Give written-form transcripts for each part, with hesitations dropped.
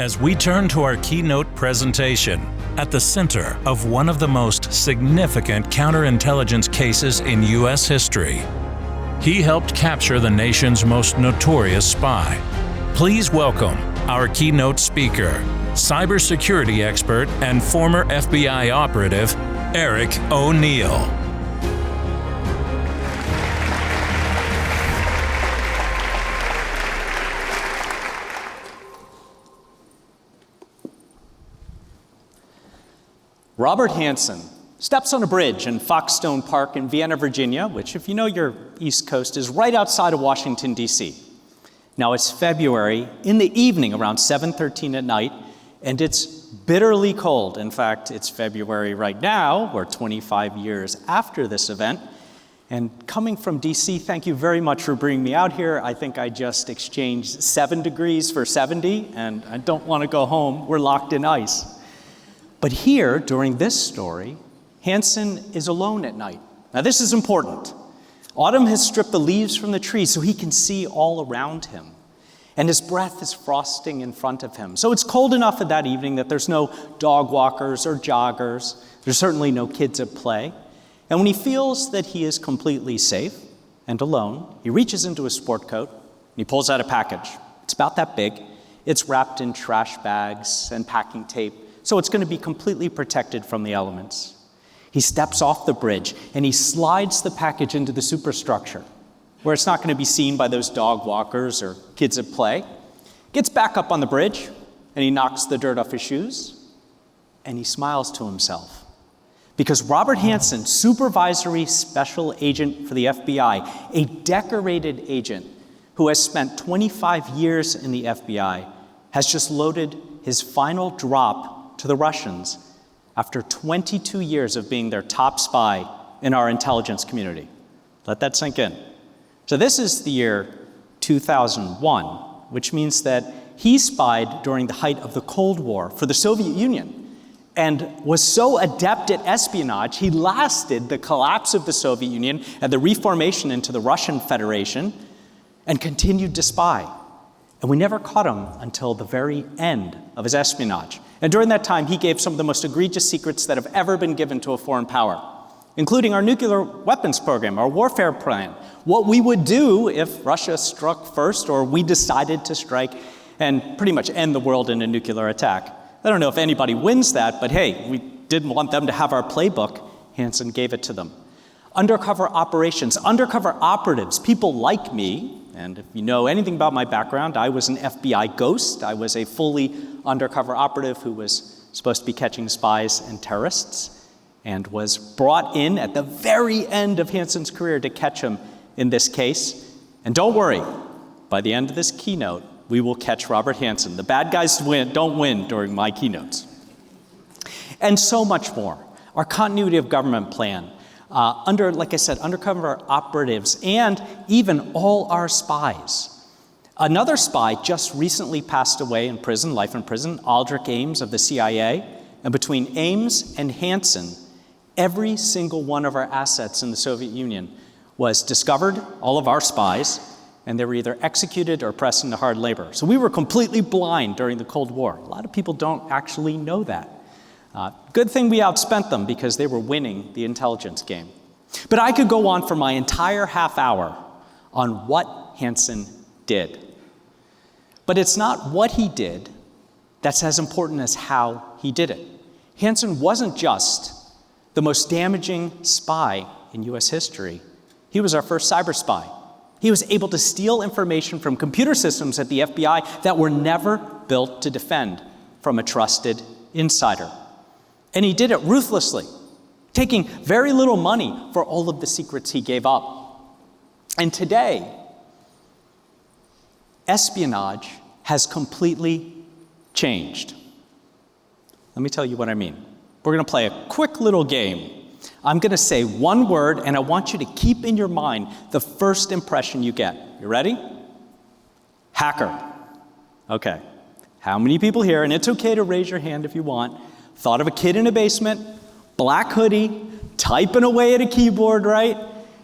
as we turn to our keynote presentation at the center of one of the most significant counterintelligence cases in U.S. history. He helped capture the nation's most notorious spy. Please welcome our keynote speaker, cybersecurity expert and former FBI operative, Eric O'Neill. Robert Hanssen steps on a bridge in Foxstone Park in Vienna, Virginia, which, if you know your East Coast, is right outside of Washington, D.C. Now, it's February in the evening, around 7:13 at night, and it's bitterly cold. In fact, it's February right now. We're 25 years after this event. And coming from D.C., thank you very much for bringing me out here. I think I just exchanged 7 degrees for 70, and I don't want to go home. We're locked in ice. But here, during this story, Hanssen is alone at night. Now, this is important. Autumn has stripped the leaves from the trees so he can see all around him. And his breath is frosting in front of him. So it's cold enough at that evening that there's no dog walkers or joggers. There's certainly no kids at play. And when he feels that he is completely safe and alone, he reaches into his sport coat and he pulls out a package. It's about that big. It's wrapped in trash bags and packing tape, so it's going to be completely protected from the elements. He steps off the bridge and he slides the package into the superstructure, where it's not going to be seen by those dog walkers or kids at play. Gets back up on the bridge and he knocks the dirt off his shoes and he smiles to himself. Because Robert Hanssen, supervisory special agent for the FBI, a decorated agent who has spent 25 years in the FBI, has just loaded his final drop to the Russians after 22 years of being their top spy in our intelligence community. Let that sink in. So this is the year 2001, which means that he spied during the height of the Cold War for the Soviet Union and was so adept at espionage, he lasted the collapse of the Soviet Union and the reformation into the Russian Federation and continued to spy. And we never caught him until the very end of his espionage. And during that time, he gave some of the most egregious secrets that have ever been given to a foreign power, including our nuclear weapons program, our warfare plan, what we would do if Russia struck first or we decided to strike and pretty much end the world in a nuclear attack. I don't know if anybody wins that, but hey, we didn't want them to have our playbook. Hanssen gave it to them. Undercover operations, undercover operatives, people like me. And if you know anything about my background, I was an FBI ghost. I was a fully undercover operative who was supposed to be catching spies and terrorists and was brought in at the very end of Hanssen's career to catch him in this case. And don't worry, by the end of this keynote, we will catch Robert Hanssen. The bad guys don't win during my keynotes. And so much more. Our continuity of government plan, like I said, undercover operatives, and even all our spies. Another spy just recently passed away in prison, life in prison, Aldrich Ames of the CIA. And between Ames and Hanssen, every single one of our assets in the Soviet Union was discovered, all of our spies, and they were either executed or pressed into hard labor. So we were completely blind during the Cold War. A lot of people don't actually know that. Good thing we outspent them because they were winning the intelligence game. But I could go on for my entire half hour on what Hanssen did. But it's not what he did that's as important as how he did it. Hanssen wasn't just the most damaging spy in US history. He was our first cyber spy. He was able to steal information from computer systems at the FBI that were never built to defend from a trusted insider. And he did it ruthlessly, taking very little money for all of the secrets he gave up. And today, espionage has completely changed. Let me tell you what I mean. We're going to play a quick little game. I'm going to say one word, and I want you to keep in your mind the first impression you get. You ready? Hacker. Okay. How many people here, and it's okay to raise your hand if you want, thought of a kid in a basement, black hoodie, typing away at a keyboard, right?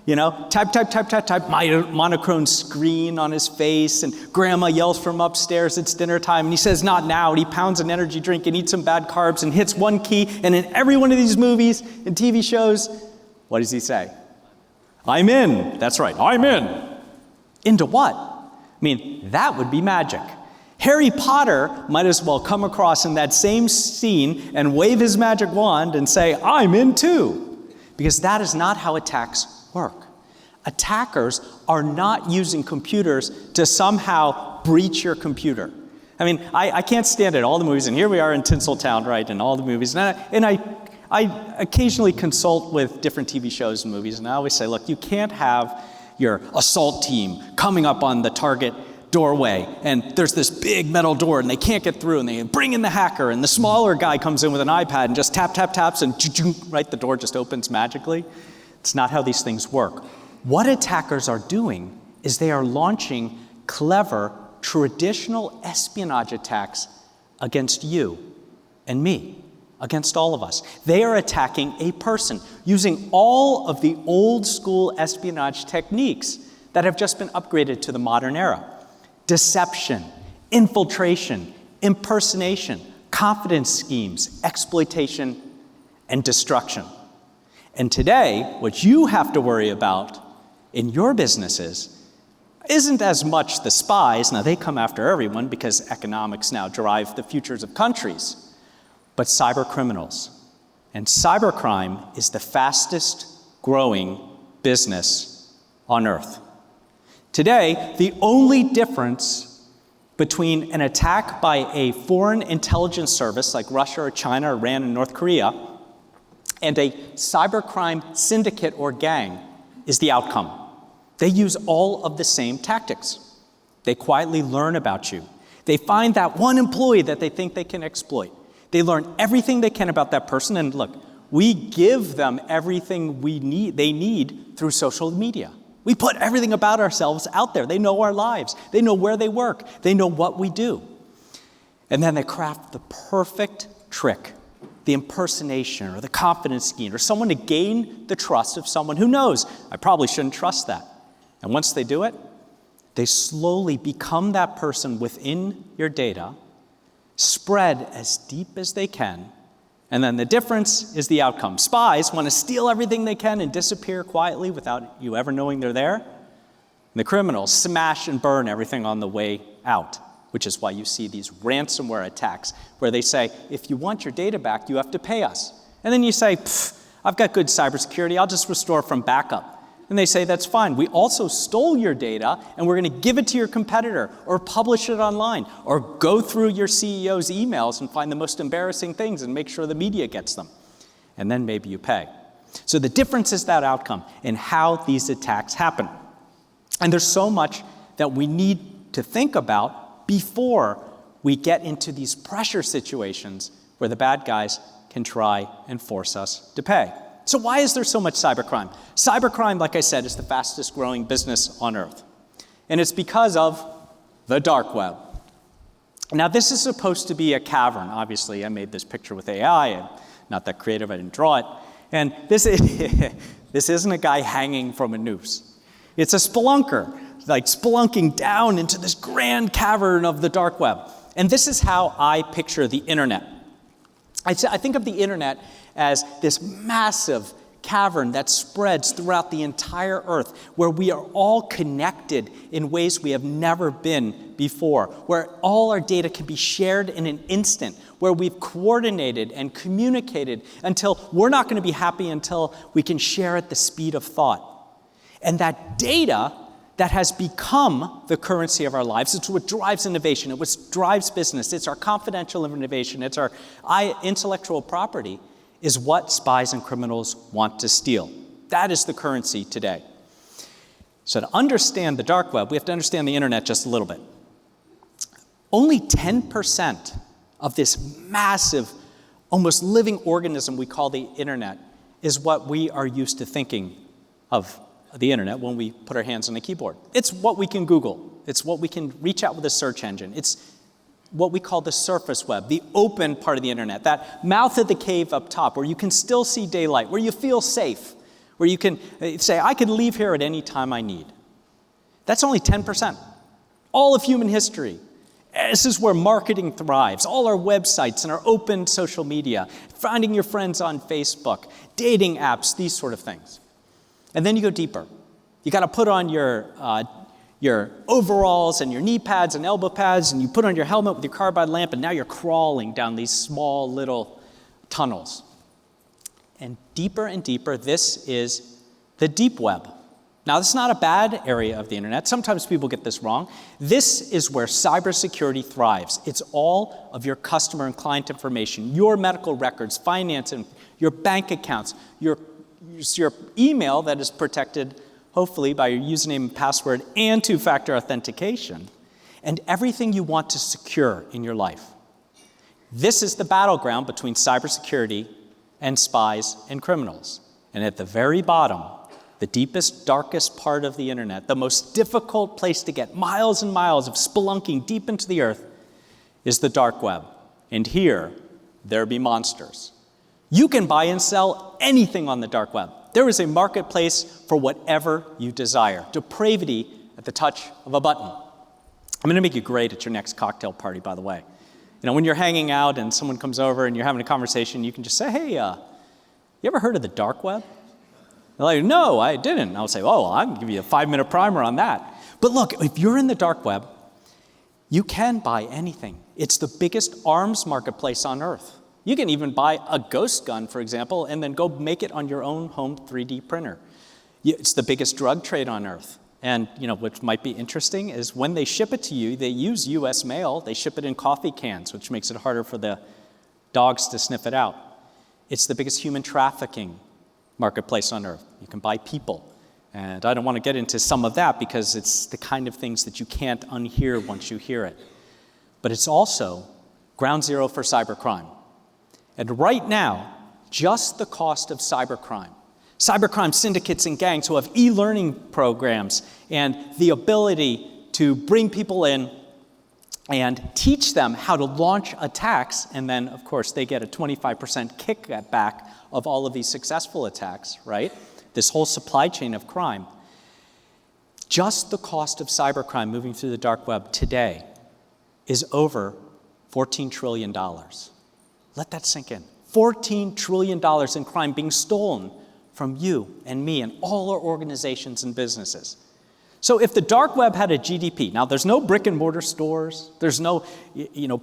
You know, type, monochrome screen on his face, and grandma yells from upstairs, it's dinner time, and he says, not now, and he pounds an energy drink and eats some bad carbs and hits one key, and in every one of these movies and TV shows, what does he say? I'm in. That's right, I'm in. Into what? I mean, that would be magic. Harry Potter might as well come across in that same scene and wave his magic wand and say, I'm in too. Because that is not how attacks work. Attackers are not using computers to somehow breach your computer. I mean, I can't stand it, all the movies, and here we are in Tinseltown, right, in all the movies, and I occasionally consult with different TV shows and movies, and I always say, look, you can't have your assault team coming up on the target doorway, and there's this big metal door, and they can't get through, and they bring in the hacker, and the smaller guy comes in with an iPad and just taps, and right, the door just opens magically. It's not how these things work. What attackers are doing is they are launching clever, traditional espionage attacks against you and me, against all of us. They are attacking a person using all of the old school espionage techniques that have just been upgraded to the modern era. Deception, infiltration, impersonation, confidence schemes, exploitation, and destruction. And today, what you have to worry about in your businesses isn't as much the spies. Now, they come after everyone because economics now drive the futures of countries, but cyber criminals. And cybercrime is the fastest growing business on earth. Today, the only difference between an attack by a foreign intelligence service like Russia or China, Iran, and North Korea, and a cybercrime syndicate or gang is the outcome. They use all of the same tactics. They quietly learn about you. They find that one employee that they think they can exploit. They learn everything they can about that person, and look, we give them everything they need through social media. We put everything about ourselves out there. They know our lives. They know where they work. They know what we do. And then they craft the perfect trick, the impersonation or the confidence scheme, or someone to gain the trust of someone who knows, I probably shouldn't trust that. And once they do it, they slowly become that person within your data, spread as deep as they can, and then the difference is the outcome. Spies want to steal everything they can and disappear quietly without you ever knowing they're there. And the criminals smash and burn everything on the way out, which is why you see these ransomware attacks where they say, if you want your data back, you have to pay us. And then you say, I've got good cybersecurity, I'll just restore from backup. And they say, that's fine. We also stole your data, and we're going to give it to your competitor, or publish it online, or go through your CEO's emails and find the most embarrassing things and make sure the media gets them. And then maybe you pay. So the difference is that outcome in how these attacks happen. And there's so much that we need to think about before we get into these pressure situations where the bad guys can try and force us to pay. So why is there so much cybercrime? Cybercrime, like I said, is the fastest growing business on earth. And it's because of the dark web. Now, this is supposed to be a cavern. Obviously, I made this picture with AI. I'm not that creative, I didn't draw it. And this isn't a guy hanging from a noose. It's a spelunker, like spelunking down into this grand cavern of the dark web. And this is how I picture the internet. I think of the internet as this massive cavern that spreads throughout the entire earth, where we are all connected in ways we have never been before, where all our data can be shared in an instant, where we've coordinated and communicated until we're not going to be happy until we can share at the speed of thought. And that data that has become the currency of our lives, it's what drives innovation, it's what drives business, it's our confidential innovation, it's our intellectual property, is what spies and criminals want to steal. That is the currency today. So to understand the dark web, we have to understand the internet just a little bit. Only 10% of this massive, almost living organism we call the internet is what we are used to thinking of the internet when we put our hands on the keyboard. It's what we can Google. It's what we can reach out with a search engine. It's what we call the surface web, the open part of the internet, that mouth of the cave up top where you can still see daylight, where you feel safe, where you can say, I can leave here at any time I need. That's only 10%. All of human history. This is where marketing thrives. All our websites and our open social media, finding your friends on Facebook, dating apps, these sort of things. And then you go deeper. You got to put on your overalls and your knee pads and elbow pads, and you put on your helmet with your carbide lamp, and now you're crawling down these small little tunnels. And deeper, this is the deep web. Now, this is not a bad area of the internet. Sometimes people get this wrong. This is where cybersecurity thrives. It's all of your customer and client information, your medical records, finance, and your bank accounts, your email that is protected, hopefully, by your username and password and two-factor authentication, and everything you want to secure in your life. This is the battleground between cybersecurity and spies and criminals. And at the very bottom, the deepest, darkest part of the internet, the most difficult place to get miles and miles of spelunking deep into the earth, is the dark web. And here, there be monsters. You can buy and sell anything on the dark web. There is a marketplace for whatever you desire. Depravity at the touch of a button. I'm going to make you great at your next cocktail party, by the way. You know, when you're hanging out and someone comes over and you're having a conversation, you can just say, hey, you ever heard of the dark web? They're like, no, I didn't. And I'll say, oh, well, I can give you a 5-minute primer on that. But look, if you're in the dark web, you can buy anything. It's the biggest arms marketplace on earth. You can even buy a ghost gun, for example, and then go make it on your own home 3D printer. It's the biggest drug trade on earth. And what might be interesting is when they ship it to you, they use U.S. mail. They ship it in coffee cans, which makes it harder for the dogs to sniff it out. It's the biggest human trafficking marketplace on earth. You can buy people. And I don't want to get into some of that because it's the kind of things that you can't unhear once you hear it. But it's also ground zero for cybercrime. And right now, just the cost of cybercrime syndicates and gangs who have e-learning programs and the ability to bring people in and teach them how to launch attacks, and then, of course, they get a 25% kickback of all of these successful attacks, right? This whole supply chain of crime. Just the cost of cybercrime moving through the dark web today is over $14 trillion. Let that sink in. $14 trillion in crime being stolen from you and me and all our organizations and businesses. So if the dark web had a GDP, now there's no brick and mortar stores, there's no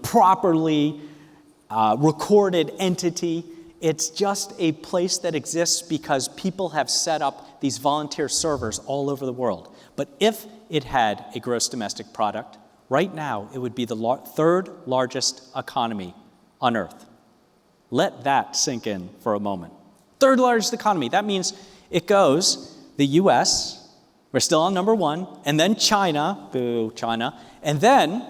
properly recorded entity. It's just a place that exists because people have set up these volunteer servers all over the world. But if it had a gross domestic product, right now it would be the third largest economy on earth. Let that sink in for a moment. Third largest economy. That means it goes the US, we're still on number 1, and then China, boo, China, and then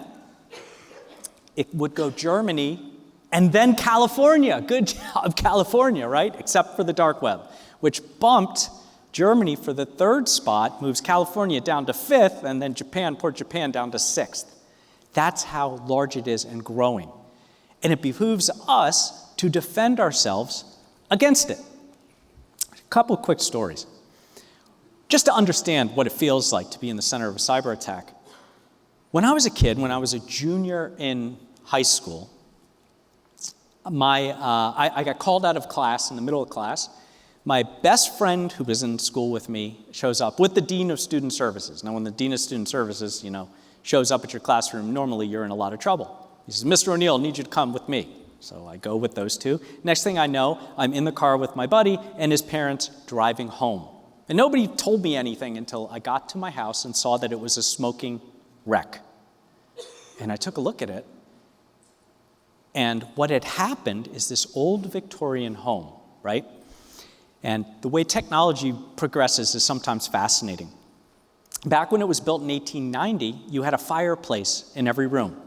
it would go Germany, and then California. Good job, California, right? Except for the dark web, which bumped Germany for the 3rd spot, moves California down to 5th, and then Japan, poor Japan, down to 6th. That's how large it is and growing. And it behooves us to defend ourselves against it. A couple quick stories. Just to understand what it feels like to be in the center of a cyber attack. When I was a kid, when I was a junior in high school, I got called out of class in the middle of class. My best friend who was in school with me shows up with the Dean of Student Services. Now, when the Dean of Student Services, shows up at your classroom, normally you're in a lot of trouble. He says, Mr. O'Neill, I need you to come with me. So I go with those two. Next thing I know, I'm in the car with my buddy and his parents driving home. And nobody told me anything until I got to my house and saw that it was a smoking wreck. And I took a look at it. And what had happened is this old Victorian home, right? And the way technology progresses is sometimes fascinating. Back when it was built in 1890, you had a fireplace in every room.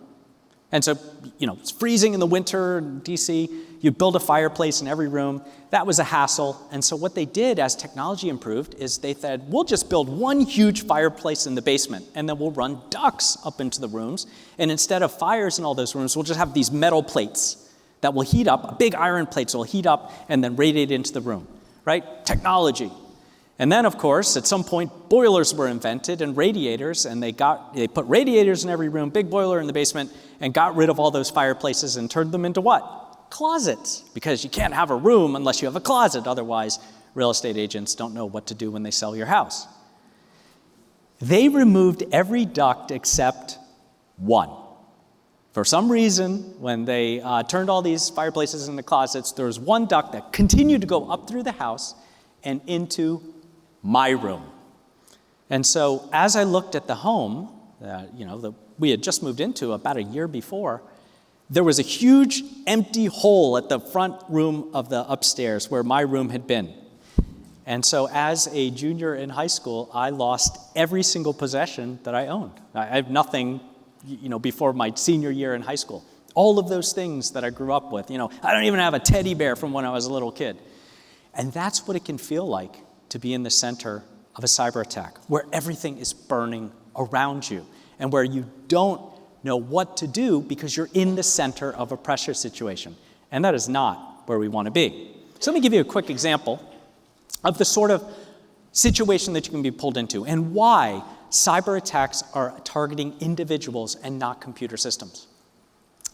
And so, it's freezing in the winter in DC. You build a fireplace in every room. That was a hassle. And so what they did as technology improved is they said, we'll just build one huge fireplace in the basement, and then we'll run ducts up into the rooms. And instead of fires in all those rooms, we'll just have these metal plates that will heat up, big iron plates will heat up and then radiate into the room, right? Technology. And then, of course, at some point, boilers were invented and radiators, and they put radiators in every room, big boiler in the basement, and got rid of all those fireplaces and turned them into what? Closets. Because you can't have a room unless you have a closet. Otherwise, real estate agents don't know what to do when they sell your house. They removed every duct except one. For some reason, when they turned all these fireplaces into closets, there was one duct that continued to go up through the house and into my room. And so as I looked at the home, we had just moved into about a year before, there was a huge empty hole at the front room of the upstairs where my room had been. And so as a junior in high school, I lost every single possession that I owned. I have nothing, before my senior year in high school. All of those things that I grew up with. I don't even have a teddy bear from when I was a little kid. And that's what it can feel like to be in the center of a cyber attack, where everything is burning around you and where you don't know what to do because you're in the center of a pressure situation. And that is not where we want to be. So let me give you a quick example of the sort of situation that you can be pulled into and why cyber attacks are targeting individuals and not computer systems.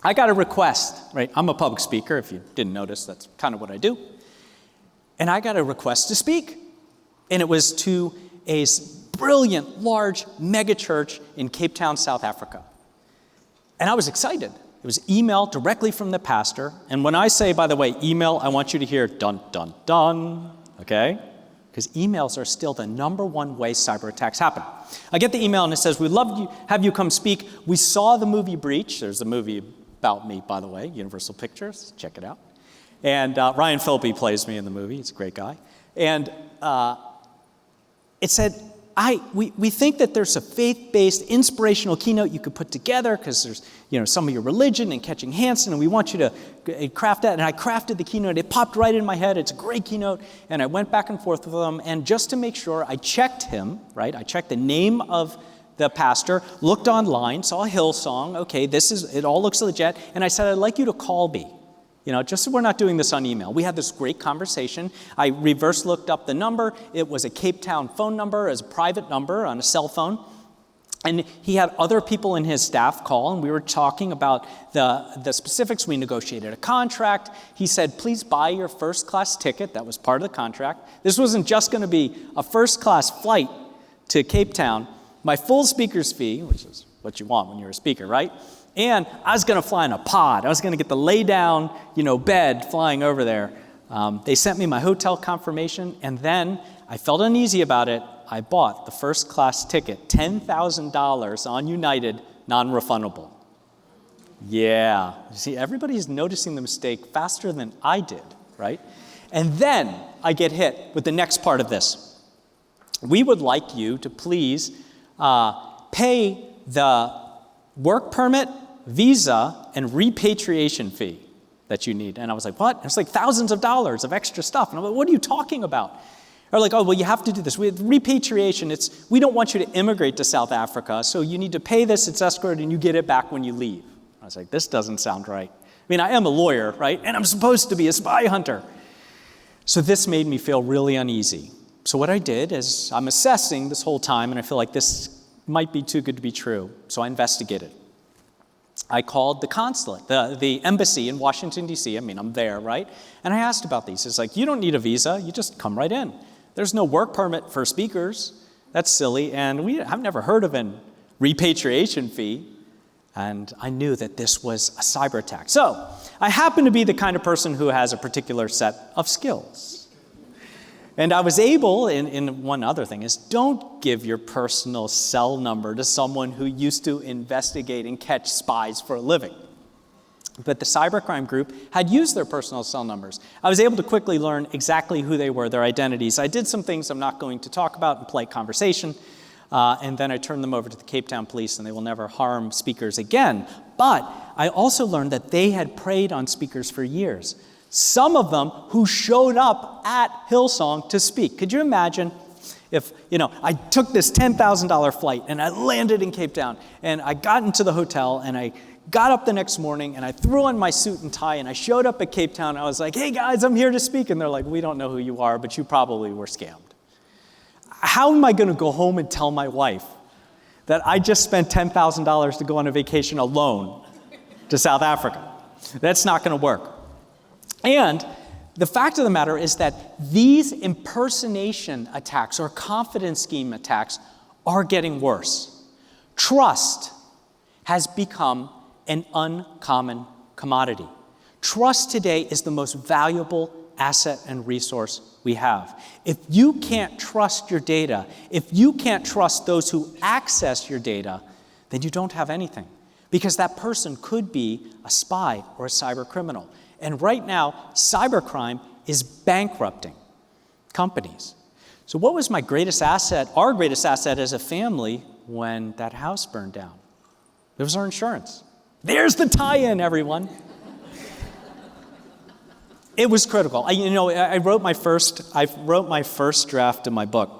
I got a request, right? I'm a public speaker. If you didn't notice, that's kind of what I do. And I got a request to speak. And it was to a brilliant, large mega church in Cape Town, South Africa. And I was excited. It was email directly from the pastor. And when I say, by the way, email, I want you to hear dun, dun, dun, okay? Because emails are still the number one way cyber attacks happen. I get the email and it says, we'd love to have you come speak. We saw the movie Breach. There's a movie about me, by the way, Universal Pictures. Check it out. And Ryan Phillippe plays me in the movie. He's a great guy. And it said, we think that there's a faith-based inspirational keynote you could put together because there's some of your religion and catching Hansen, and we want you to craft that. And I crafted the keynote. It popped right in my head. It's a great keynote. And I went back and forth with him. And just to make sure, I checked him, right? I checked the name of the pastor, looked online, saw Hillsong. Okay, it all looks legit. And I said, I'd like you to call me. Just so we're not doing this on email. We had this great conversation. I reverse looked up the number. It was a Cape Town phone number, as a private number on a cell phone. And he had other people in his staff call, and we were talking about the specifics. We negotiated a contract. He said, please buy your first-class ticket. That was part of the contract. This wasn't just going to be a first-class flight to Cape Town. My full speaker's fee, which is what you want when you're a speaker, right? And I was going to fly in a pod. I was going to get the lay-down, bed flying over there. They sent me my hotel confirmation, and then I felt uneasy about it. I bought the first-class ticket, $10,000 on United, non-refundable. Yeah. See, everybody's noticing the mistake faster than I did, right? And then I get hit with the next part of this. We would like you to please pay the work permit, visa, and repatriation fee that you need. And I was like, what? It's like thousands of dollars of extra stuff. And I'm like, what are you talking about? Or like, oh, well, you have to do this. With repatriation, we don't want you to immigrate to South Africa, so you need to pay this, it's escrow, and you get it back when you leave. I was like, this doesn't sound right. I mean, I am a lawyer, right? And I'm supposed to be a spy hunter. So this made me feel really uneasy. So what I did is I'm assessing this whole time, and I feel like this might be too good to be true. So I investigated. I called the consulate, the embassy in Washington, D.C. I mean, I'm there, right? And I asked about these. It's like, you don't need a visa. You just come right in. There's no work permit for speakers. That's silly. And I've never heard of a repatriation fee. And I knew that this was a cyber attack. So I happen to be the kind of person who has a particular set of skills. And I was able, in one other thing, is don't give your personal cell number to someone who used to investigate and catch spies for a living. But the cybercrime group had used their personal cell numbers. I was able to quickly learn exactly who they were, their identities. I did some things I'm not going to talk about in polite conversation, and then I turned them over to the Cape Town police, and they will never harm speakers again. But I also learned that they had preyed on speakers for years. Some of them who showed up at Hillsong to speak. Could you imagine if, I took this $10,000 flight and I landed in Cape Town and I got into the hotel and I got up the next morning and I threw on my suit and tie and I showed up at Cape Town. I was like, hey guys, I'm here to speak. And they're like, we don't know who you are, but you probably were scammed. How am I going to go home and tell my wife that I just spent $10,000 to go on a vacation alone to South Africa? That's not going to work. And the fact of the matter is that these impersonation attacks or confidence scheme attacks are getting worse. Trust has become an uncommon commodity. Trust today is the most valuable asset and resource we have. If you can't trust your data, if you can't trust those who access your data, then you don't have anything. Because that person could be a spy or a cyber criminal. And right now, cybercrime is bankrupting companies. So what was my greatest asset, our greatest asset as a family when that house burned down? It was our insurance. There's the tie-in, everyone. It was critical. I wrote my first draft of my book,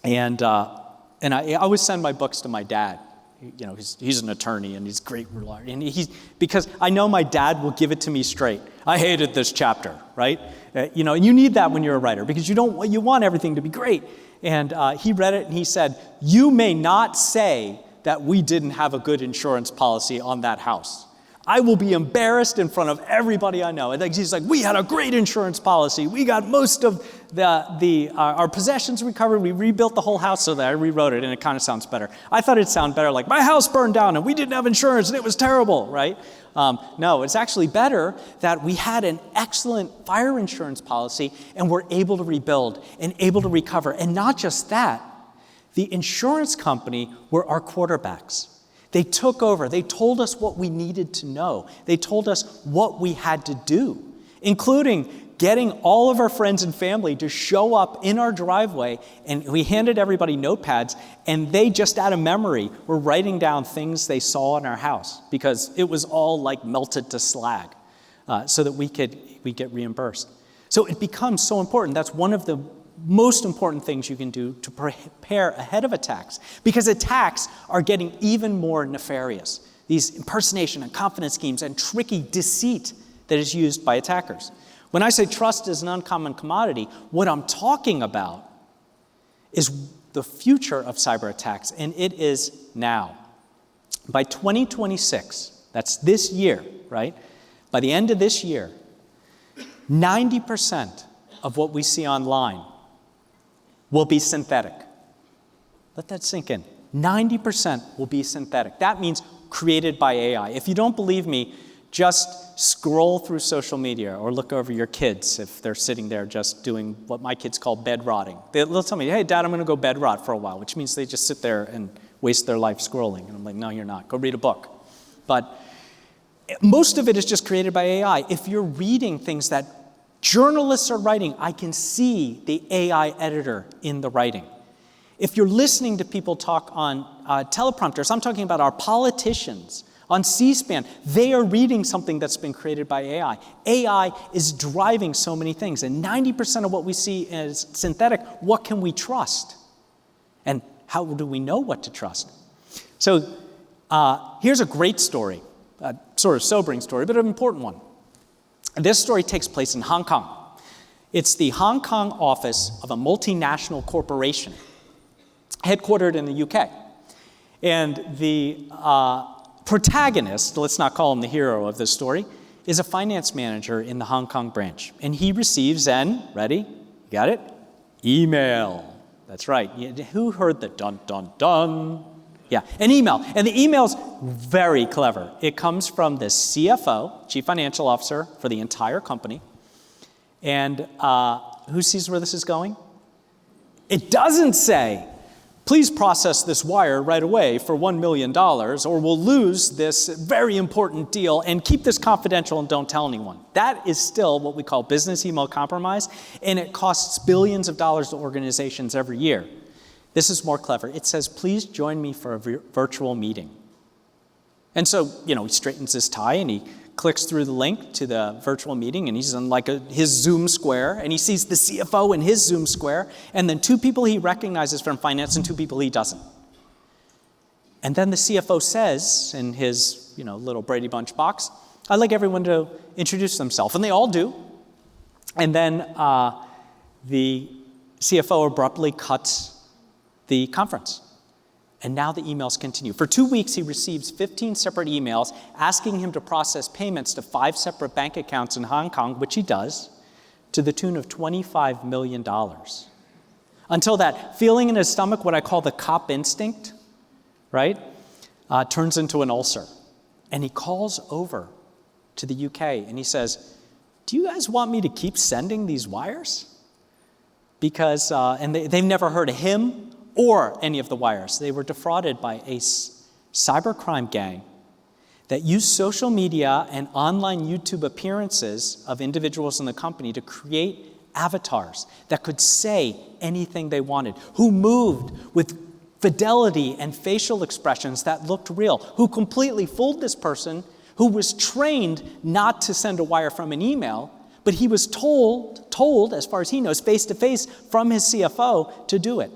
and I always send my books to my dad. He's an attorney and he's great ruler, and because I know my dad will give it to me straight. I hated this chapter, right? And you need that when you're a writer because you want everything to be great. And he read it and he said, "You may not say that we didn't have a good insurance policy on that house. I will be embarrassed in front of everybody I know." And he's like, "We had a great insurance policy. We got most of our possessions recovered. We rebuilt the whole house." So that I rewrote it, and it kind of sounds better. I thought it'd sound better like, "My house burned down, and we didn't have insurance, and it was terrible," right? No, it's actually better that we had an excellent fire insurance policy, and we're able to rebuild and able to recover. And not just that, the insurance company were our quarterbacks. They took over. They told us what we needed to know. They told us what we had to do, including getting all of our friends and family to show up in our driveway. And we handed everybody notepads, and they just out of memory were writing down things they saw in our house because it was all like melted to slag so that we get reimbursed. So it becomes so important. That's one of the most important things you can do to prepare ahead of attacks, because attacks are getting even more nefarious. These impersonation and confidence schemes and tricky deceit that is used by attackers. When I say trust is an uncommon commodity, what I'm talking about is the future of cyber attacks, and it is now. By 2026, that's this year, right? By the end of this year, 90% of what we see online will be synthetic. Let that sink in. 90% will be synthetic. That means created by AI. If you don't believe me, just scroll through social media or look over your kids if they're sitting there just doing what my kids call bed rotting. They'll tell me, "Hey, Dad, I'm going to go bed rot for a while," which means they just sit there and waste their life scrolling. And I'm like, "No, you're not. Go read a book." But most of it is just created by AI. If you're reading things that journalists are writing, I can see the AI editor in the writing. If you're listening to people talk on teleprompters, I'm talking about our politicians on C-SPAN, they are reading something that's been created by AI. AI is driving so many things, and 90% of what we see is synthetic. What can we trust? And how do we know what to trust? So here's a great story, a sort of sobering story, but an important one. This story takes place in Hong Kong. It's the Hong Kong office of a multinational corporation, headquartered in the UK. And the protagonist, let's not call him the hero of this story, is a finance manager in the Hong Kong branch. And he receives ready? You got it? Email. That's right. Who heard the dun, dun, dun? Yeah, an email. And the email's very clever. It comes from the CFO, Chief Financial Officer, for the entire company. And who sees where this is going? It doesn't say, "Please process this wire right away for $1 million, or we'll lose this very important deal, and keep this confidential and don't tell anyone." That is still what we call business email compromise, and it costs billions of dollars to organizations every year. This is more clever. It says, "Please join me for a virtual meeting." And so, he straightens his tie and he clicks through the link to the virtual meeting, and he's on his Zoom square, and he sees the CFO in his Zoom square, and then 2 people he recognizes from finance and 2 people he doesn't. And then the CFO says in his, little Brady Bunch box, "I'd like everyone to introduce themselves," and they all do. And then the CFO abruptly cuts the conference. And now the emails continue. For 2 weeks, he receives 15 separate emails asking him to process payments to 5 separate bank accounts in Hong Kong, which he does, to the tune of $25 million. Until that feeling in his stomach, what I call the cop instinct, right, turns into an ulcer. And he calls over to the UK and he says, do you guys want me to keep sending these wires? Because, and they've never heard of him or any of the wires. They were defrauded by a cybercrime gang that used social media and online YouTube appearances of individuals in the company to create avatars that could say anything they wanted, who moved with fidelity and facial expressions that looked real, who completely fooled this person who was trained not to send a wire from an email, but he was told, as far as he knows, face-to-face from his CFO to do it.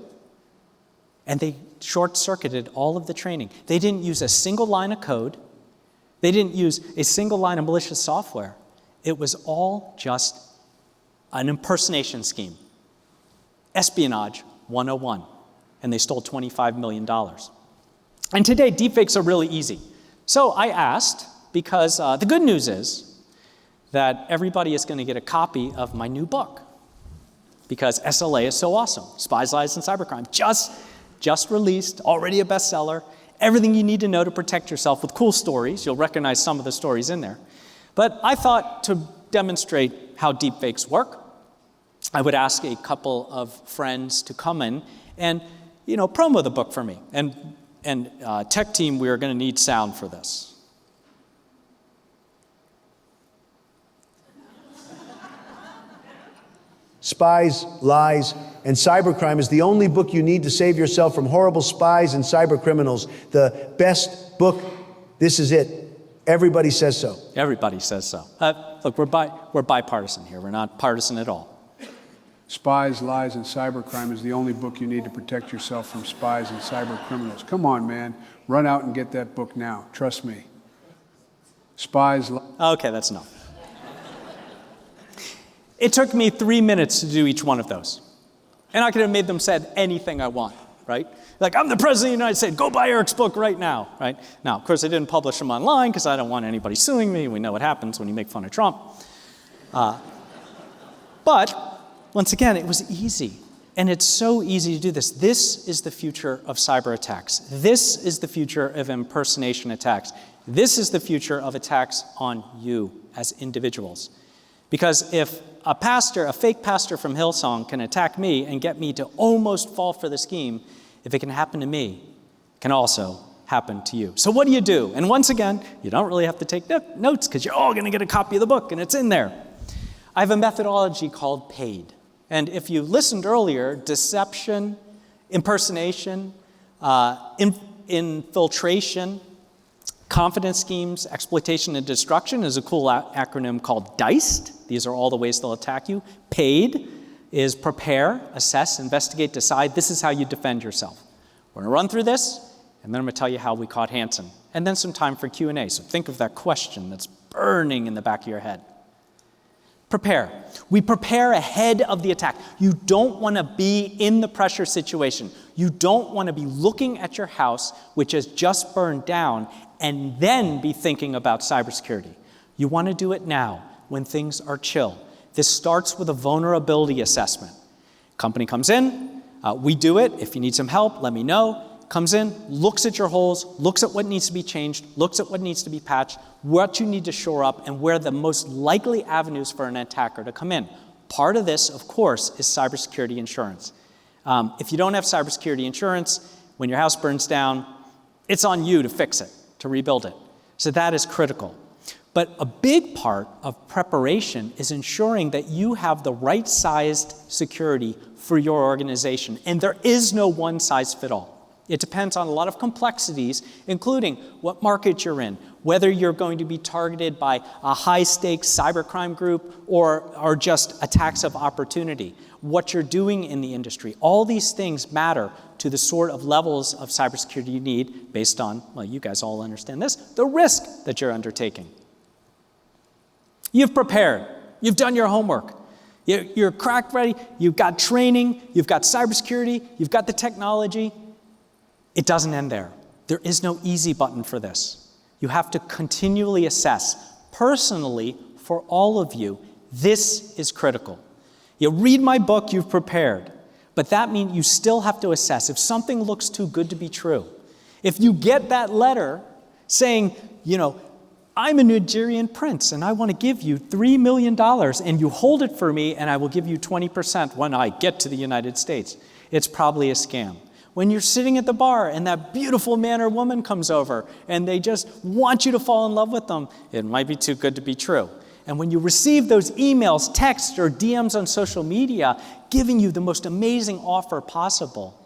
And they short-circuited all of the training. They didn't use a single line of code. They didn't use a single line of malicious software. It was all just an impersonation scheme. Espionage 101. And they stole $25 million. And today, deepfakes are really easy. So I asked, because the good news is that everybody is going to get a copy of my new book. Because SLA is so awesome. Spies, Lies, and Cybercrime. Just released, already a bestseller. Everything you need to know to protect yourself with cool stories. You'll recognize some of the stories in there. But I thought to demonstrate how deepfakes work, I would ask a couple of friends to come in and promo the book for me. And tech team, we are going to need sound for this. Spies, Lies, and Cybercrime is the only book you need to save yourself from horrible spies and cyber criminals. The best book. This is it. Everybody says so. Everybody says so. Look, we're bipartisan here. We're not partisan at all. Spies, Lies, and Cybercrime is the only book you need to protect yourself from spies and cyber criminals. Come on, man. Run out and get that book now. Trust me. Spies, Okay, that's enough. It took me 3 minutes to do each one of those. And I could have made them said anything I want, right? Like, I'm the president of the United States, go buy Eric's book right now, right? Now, of course, I didn't publish them online because I don't want anybody suing me. We know what happens when you make fun of Trump. But, once again, it was easy. And it's so easy to do this. This is the future of cyber attacks. This is the future of impersonation attacks. This is the future of attacks on you as individuals. Because if a fake pastor from Hillsong can attack me and get me to almost fall for the scheme, if it can happen to me, it can also happen to you. So what do? And once again, you don't really have to take notes because you're all going to get a copy of the book and it's in there. I have a methodology called PAID. And if you listened earlier, deception, impersonation, infiltration, confidence schemes, exploitation, and destruction is a cool acronym called DICED. These are all the ways they'll attack you. PAID is prepare, assess, investigate, decide. This is how you defend yourself. We're going to run through this, and then I'm going to tell you how we caught Hansen. And then some time for Q&A. So think of that question that's burning in the back of your head. Prepare. We prepare ahead of the attack. You don't want to be in the pressure situation. You don't want to be looking at your house, which has just burned down, and then be thinking about cybersecurity. You want to do it now when things are chill. This starts with a vulnerability assessment. Company comes in, we do it. If you need some help, let me know. Comes in, looks at your holes, looks at what needs to be changed, looks at what needs to be patched, what you need to shore up, and where the most likely avenues for an attacker to come in. Part of this, of course, is cybersecurity insurance. If you don't have cybersecurity insurance, when your house burns down, it's on you to fix it, to rebuild it. So that is critical. But a big part of preparation is ensuring that you have the right-sized security for your organization. And there is no one-size-fits-all. It depends on a lot of complexities, including what market you're in, whether you're going to be targeted by a high-stakes cybercrime group or just attacks of opportunity, what you're doing in the industry. All these things matter to the sort of levels of cybersecurity you need based on, well, you guys all understand this, the risk that you're undertaking. You've prepared. You've done your homework. You're crack ready, you've got training, you've got cybersecurity, you've got the technology. It doesn't end there. There is no easy button for this. You have to continually assess. Personally, for all of you, this is critical. You read my book, you've prepared. But that means you still have to assess if something looks too good to be true. If you get that letter saying, I'm a Nigerian prince and I want to give you $3 million and you hold it for me and I will give you 20% when I get to the United States, it's probably a scam. When you're sitting at the bar and that beautiful man or woman comes over and they just want you to fall in love with them, it might be too good to be true. And when you receive those emails, texts, or DMs on social media giving you the most amazing offer possible,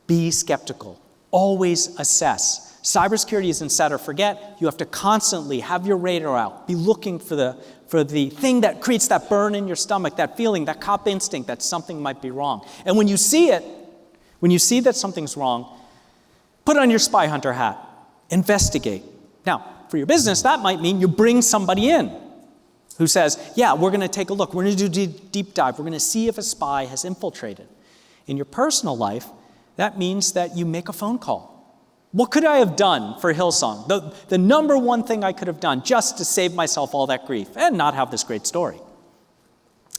be skeptical. Always assess. Cybersecurity isn't set or forget. You have to constantly have your radar out. Be looking for the thing that creates that burn in your stomach, that feeling, that cop instinct that something might be wrong. And when you see it, when you see that something's wrong, put on your spy hunter hat. Investigate. Now, for your business, that might mean you bring somebody in who says, yeah, we're going to take a look. We're going to do a deep dive. We're going to see if a spy has infiltrated. In your personal life, that means that you make a phone call. What could I have done for Hillsong? The number one thing I could have done just to save myself all that grief and not have this great story.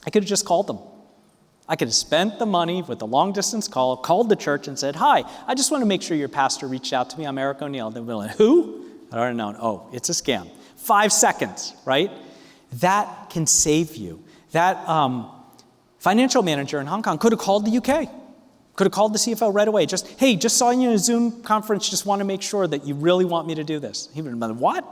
I could have just called them. I could have spent the money with the long distance call, called the church and said, hi, I just want to make sure your pastor reached out to me. I'm Eric O'Neill. They'd be like, who? I don't know. Oh, it's a scam. 5 seconds, right? That can save you. That financial manager in Hong Kong could have called the UK. Could have called the CFO right away. Just saw you in a Zoom conference, just want to make sure that you really want me to do this. He would have been, what?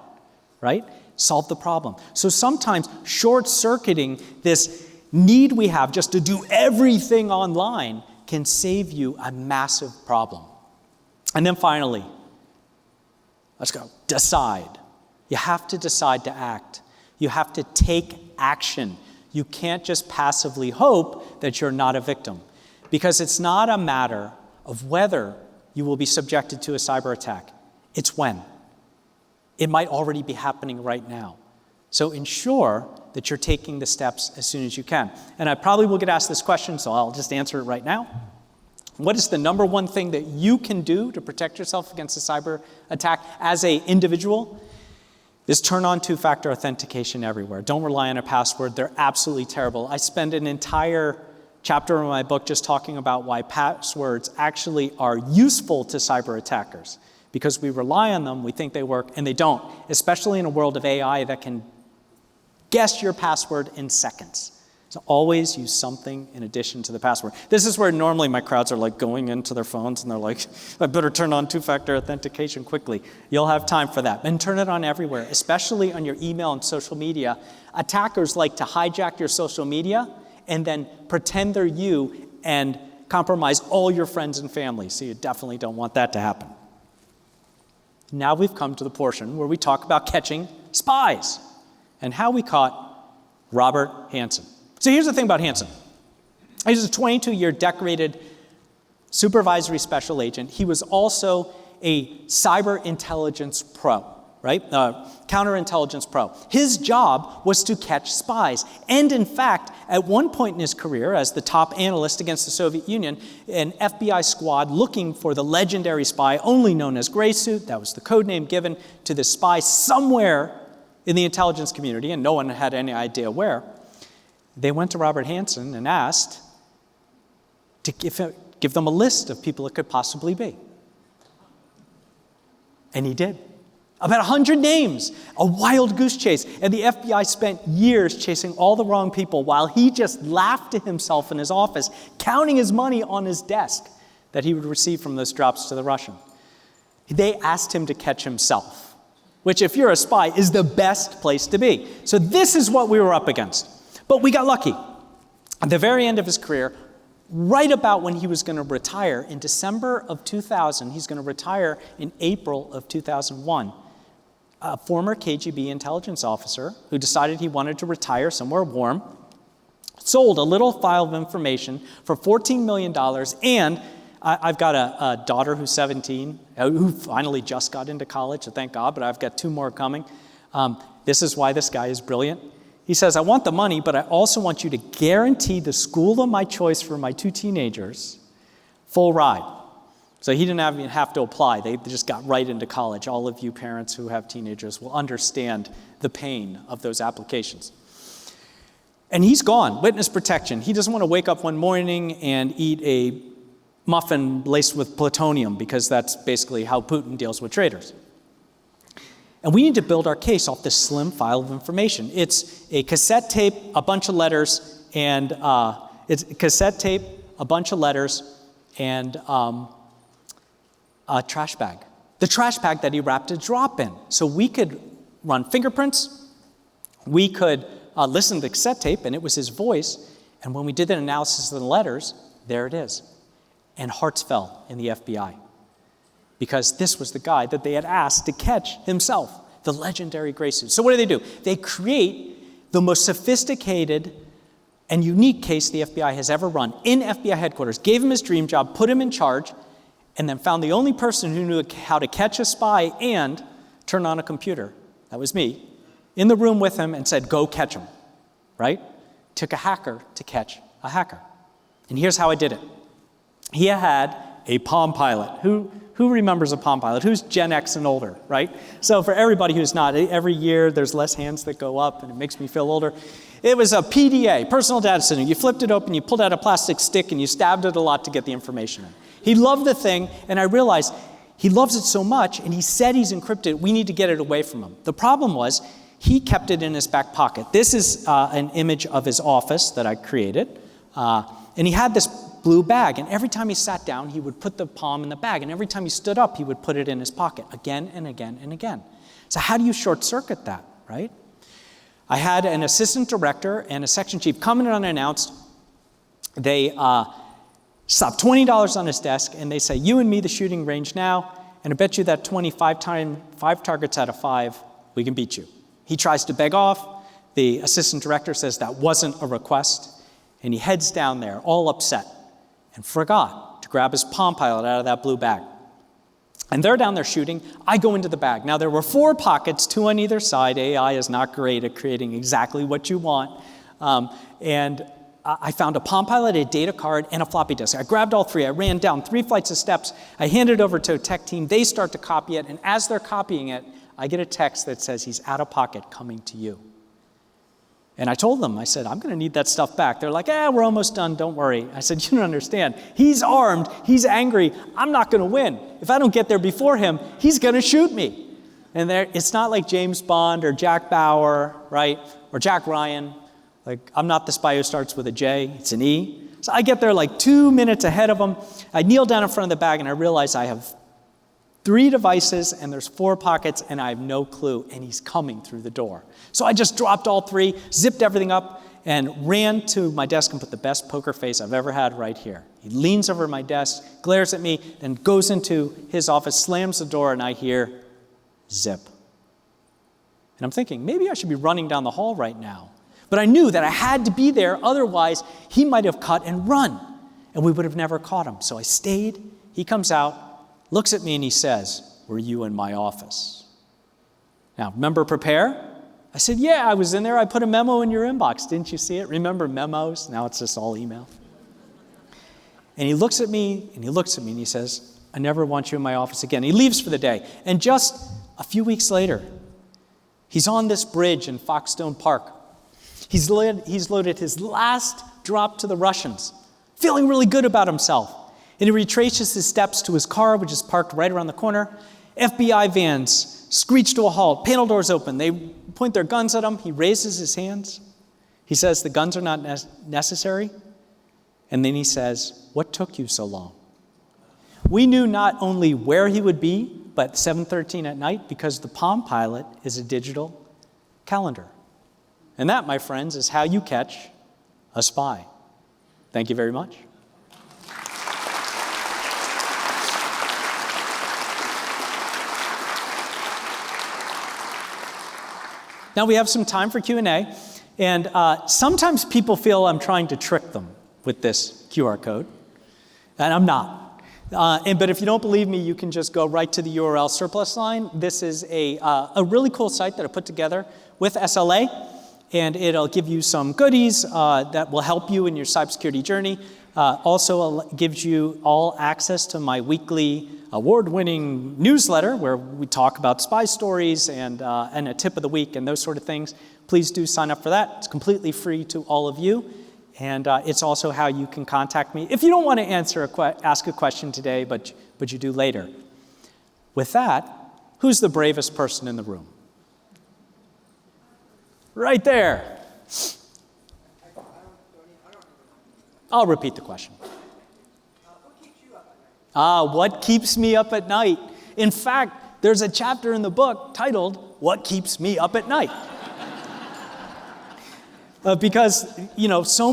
Right? Solve the problem. So sometimes short-circuiting this need we have just to do everything online can save you a massive problem. And then finally, let's go. Decide. You have to decide to act. You have to take action. You can't just passively hope that you're not a victim. Because it's not a matter of whether you will be subjected to a cyber attack. It's when. It might already be happening right now. So ensure that you're taking the steps as soon as you can. And I probably will get asked this question, so I'll just answer it right now. What is the number one thing that you can do to protect yourself against a cyber attack as an individual? Is turn on two-factor authentication everywhere. Don't rely on a password. They're absolutely terrible. I spend an entire chapter in my book just talking about why passwords actually are useful to cyber attackers. Because we rely on them, we think they work, and they don't, especially in a world of AI that can guess your password in seconds. So always use something in addition to the password. This is where normally my crowds are like going into their phones and they're like, I better turn on two-factor authentication quickly. You'll have time for that. And turn it on everywhere, especially on your email and social media. Attackers like to hijack your social media and then pretend they're you and compromise all your friends and family. So you definitely don't want that to happen. Now we've come to the portion where we talk about catching spies and how we caught Robert Hansen. So here's the thing about Hansen. He's a 22-year decorated supervisory special agent. He was also a cyber intelligence pro, right? Counterintelligence pro. His job was to catch spies. And in fact, at one point in his career, as the top analyst against the Soviet Union, an FBI squad looking for the legendary spy, only known as Gray Suit, that was the code name given to this spy somewhere in the intelligence community, and no one had any idea where. They went to Robert Hansen and asked to give them a list of people it could possibly be. And he did. About 100 names, a wild goose chase. And the FBI spent years chasing all the wrong people while he just laughed to himself in his office, counting his money on his desk that he would receive from those drops to the Russian. They asked him to catch himself, which if you're a spy is the best place to be. So this is what we were up against. But we got lucky. At the very end of his career, right about when he was going to retire, in December of 2000, he's going to retire in April of 2001, a former KGB intelligence officer who decided he wanted to retire somewhere warm, sold a little file of information for $14 million, and I've got a daughter who's 17, who finally just got into college, so thank God, but I've got 2 more coming. This is why this guy is brilliant. He says, I want the money, but I also want you to guarantee the school of my choice for my 2 teenagers full ride. So he didn't even have to apply. They just got right into college. All of you parents who have teenagers will understand the pain of those applications. And he's gone, witness protection. He doesn't want to wake up one morning and eat a muffin laced with plutonium, because that's basically how Putin deals with traitors. And we need to build our case off this slim file of information. It's a cassette tape, a bunch of letters, and a trash bag. The trash bag that he wrapped a drop in. So we could run fingerprints, we could listen to the cassette tape, and it was his voice. And when we did the analysis of the letters, there it is. And hearts fell in the FBI, because this was the guy that they had asked to catch himself, the legendary gray suit. So what do? They create the most sophisticated and unique case the FBI has ever run in FBI headquarters, gave him his dream job, put him in charge, and then found the only person who knew how to catch a spy and turn on a computer. That was me. In the room with him, and said, go catch him, right? Took a hacker to catch a hacker. And here's how I did it. He had a Palm Pilot. Who remembers a Palm Pilot? Who's Gen X and older, right? So for everybody who's not, every year there's less hands that go up, and it makes me feel older. It was a PDA, personal data center. You flipped it open, you pulled out a plastic stick, and you stabbed it a lot to get the information in. He loved the thing, and I realized he loves it so much, and he said he's encrypted, we need to get it away from him. The problem was, he kept it in his back pocket. This is an image of his office that I created. And he had this blue bag, and every time he sat down, he would put the palm in the bag, and every time he stood up, he would put it in his pocket again and again and again. So how do you short circuit that, right? I had an assistant director and a section chief come in unannounced. They stop $20 on his desk, and they say, you and me, the shooting range now, and I bet you that 25 targets out of 5, we can beat you. He tries to beg off. The assistant director says that wasn't a request, and he heads down there, all upset, and forgot to grab his Palm Pilot out of that blue bag. And they're down there shooting. I go into the bag. Now, there were 4 pockets, 2 on either side. AI is not great at creating exactly what you want. And I found a Palm Pilot, a data card, and a floppy disk. I grabbed all 3. I ran down 3 flights of steps. I hand it over to a tech team. They start to copy it. And as they're copying it, I get a text that says, he's out of pocket, coming to you. And I told them, I said, I'm going to need that stuff back. They're like, we're almost done, don't worry. I said, you don't understand. He's armed, he's angry, I'm not going to win. If I don't get there before him, he's going to shoot me. And it's not like James Bond or Jack Bauer, right? Or Jack Ryan. Like, I'm not the spy who starts with a J, it's an E. So I get there like 2 minutes ahead of him. I kneel down in front of the bag, and I realize I have 3 devices, and there's 4 pockets, and I have no clue, and he's coming through the door. So I just dropped all 3, zipped everything up, and ran to my desk and put the best poker face I've ever had right here. He leans over my desk, glares at me, then goes into his office, slams the door, and I hear zip. And I'm thinking, maybe I should be running down the hall right now. But I knew that I had to be there, otherwise he might have cut and run, and we would have never caught him. So I stayed. He comes out, looks at me, and he says, were you in my office? Now, remember prepare? I said, yeah, I was in there. I put a memo in your inbox. Didn't you see it? Remember memos? Now it's just all email. And he looks at me, and he says, I never want you in my office again. He leaves for the day. And just a few weeks later, he's on this bridge in Foxstone Park. He's loaded his last drop to the Russians, feeling really good about himself. And he retraces his steps to his car, which is parked right around the corner. FBI vans screech to a halt, panel doors open. They point their guns at him. He raises his hands. He says, the guns are not necessary. And then he says, what took you so long? We knew not only where he would be, but 7:13 at night, because the Palm Pilot is a digital calendar. And that, my friends, is how you catch a spy. Thank you very much. Now we have some time for Q&A, and sometimes people feel I'm trying to trick them with this QR code, and I'm not. But if you don't believe me, you can just go right to the URL surplus line. This is a really cool site that I put together with SLA. and it'll give you some goodies that will help you in your cybersecurity journey. Also gives you all access to my weekly award-winning newsletter where we talk about spy stories and a tip of the week and those sort of things. Please do sign up for that. It's completely free to all of you. And it's also how you can contact me if you don't want to ask a question today, but you do later. With that, who's the bravest person in the room? Right there. I'll repeat the question. What keeps me up at night? In fact, there's a chapter in the book titled, What Keeps Me Up at Night? Because, so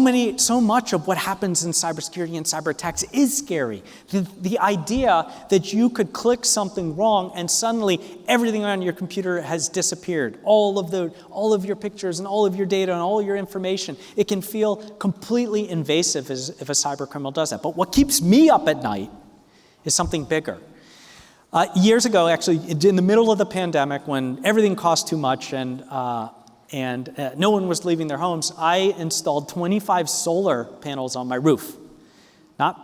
much of what happens in cybersecurity and cyber attacks is scary. The idea that you could click something wrong and suddenly everything on your computer has disappeared. All of your pictures and all of your data and all your information. It can feel completely invasive if a cyber criminal does that. But what keeps me up at night is something bigger. Years ago, actually, in the middle of the pandemic, when everything cost too much and no one was leaving their homes, I installed 25 solar panels on my roof. Not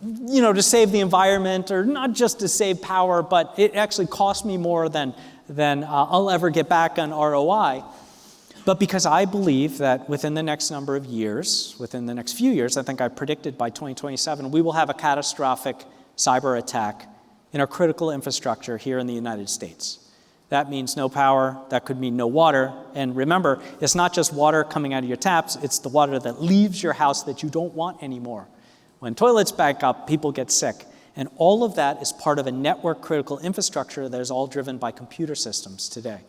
to save the environment or not just to save power, but it actually cost me more than I'll ever get back on ROI. But because I believe that within the next number of years, within the next few years, I think I predicted by 2027, we will have a catastrophic cyber attack in our critical infrastructure here in the United States. That means no power, that could mean no water. And remember, it's not just water coming out of your taps, it's the water that leaves your house that you don't want anymore. When toilets back up, people get sick. And all of that is part of a network critical infrastructure that is all driven by computer systems today.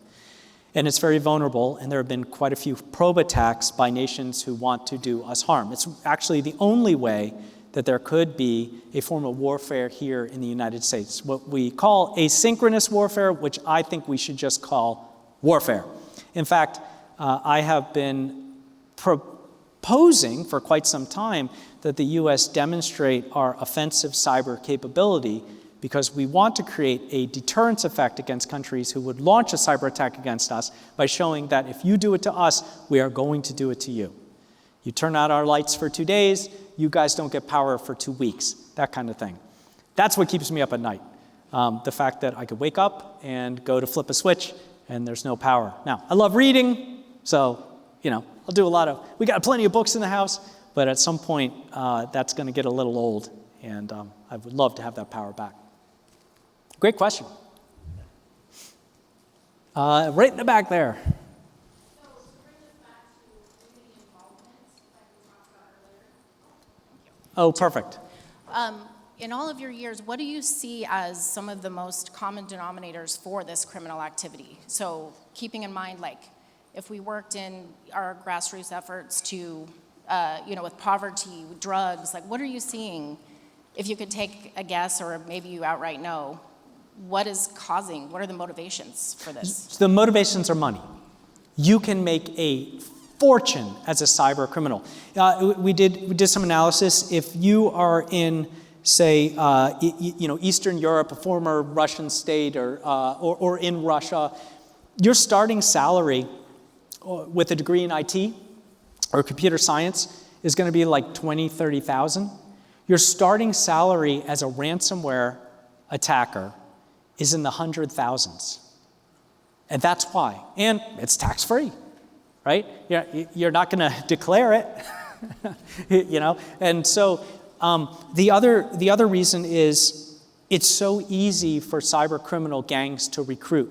And it's very vulnerable, and there have been quite a few probe attacks by nations who want to do us harm. It's actually the only way that there could be a form of warfare here in the United States, what we call asynchronous warfare, which I think we should just call warfare. In fact, I have been proposing for quite some time that the US demonstrate our offensive cyber capability because we want to create a deterrence effect against countries who would launch a cyber attack against us by showing that if you do it to us, we are going to do it to you. You turn out our lights for 2 days, you guys don't get power for 2 weeks, that kind of thing. That's what keeps me up at night. The fact that I could wake up and go to flip a switch and there's no power. Now, I love reading, so, I'll do we got plenty of books in the house, but at some point, that's gonna get a little old, and I would love to have that power back. Great question. Right in the back there. Oh, perfect. In all of your years, what do you see as some of the most common denominators for this criminal activity? So keeping in mind, if we worked in our grassroots efforts to, with poverty, with drugs, what are you seeing? If you could take a guess, or maybe you outright know, what are the motivations for this? The motivations are money. You can make a fortune as a cyber criminal. We did some analysis. If you are in, say, Eastern Europe, a former Russian state, or in Russia, your starting salary with a degree in IT or computer science is going to be like $20,000, $30,000. Your starting salary as a ransomware attacker is in the hundred thousands, and that's why. And it's tax-free. Right? You're not going to declare it, And so the other reason is it's so easy for cyber criminal gangs to recruit,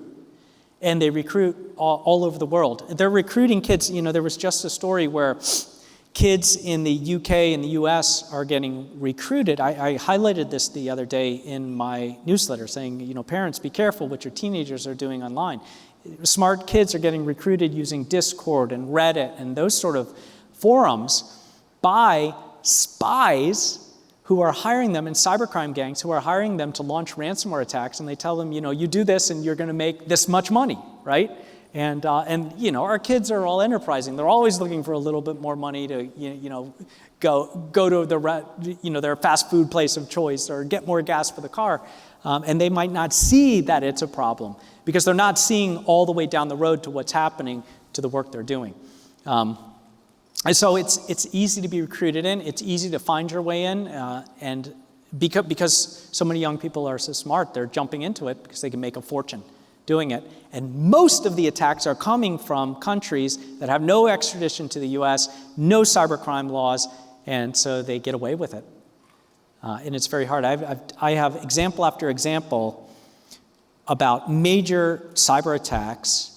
and they recruit all over the world. They're recruiting kids. There was just a story where kids in the UK and the US are getting recruited. I highlighted this the other day in my newsletter, saying, parents, be careful what your teenagers are doing online. Smart kids are getting recruited using Discord and Reddit and those sort of forums by spies who are hiring them, and cybercrime gangs who are hiring them to launch ransomware attacks, and they tell them, you do this and you're going to make this much money, right? And our kids are all enterprising. They're always looking for a little bit more money to go to their fast food place of choice or get more gas for the car, and they might not see that it's a problem, because they're not seeing all the way down the road to what's happening to the work they're doing. And so it's easy to be recruited in, it's easy to find your way in, and because so many young people are so smart, they're jumping into it because they can make a fortune doing it. And most of the attacks are coming from countries that have no extradition to the US, no cybercrime laws, and so they get away with it. And it's very hard. I have example after example about major cyber attacks